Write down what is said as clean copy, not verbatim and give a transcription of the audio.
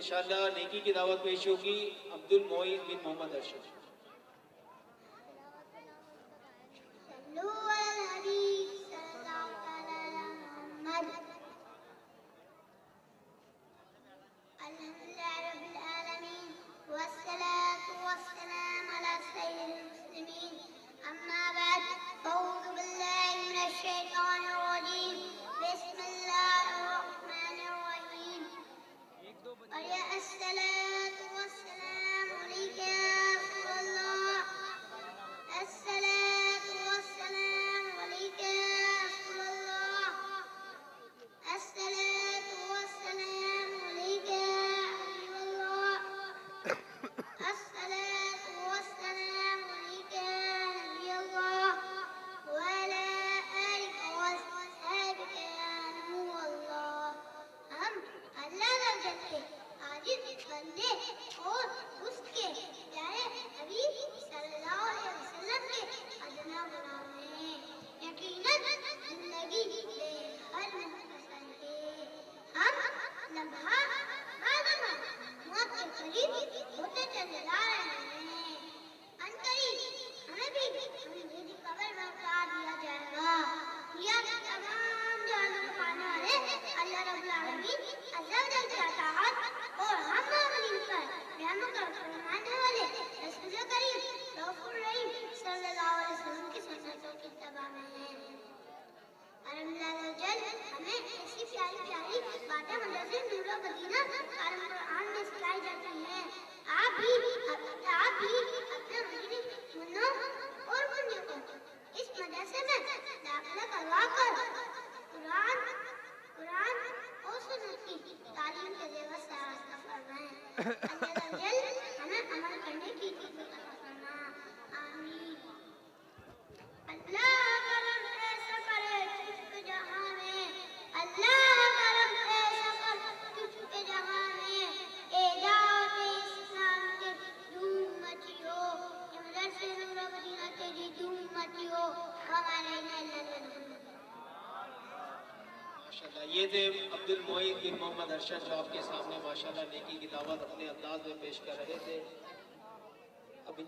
انشاءاللہ نیکی کی دعوت پیش ہوگی عبد المعید بن محمد ارشد. یہ تھے عبد المعید بن محمد ارشد جو آپ کے سامنے ماشاءاللہ نیکی کی دعوت اپنے انداز میں پیش کر رہے تھے. اب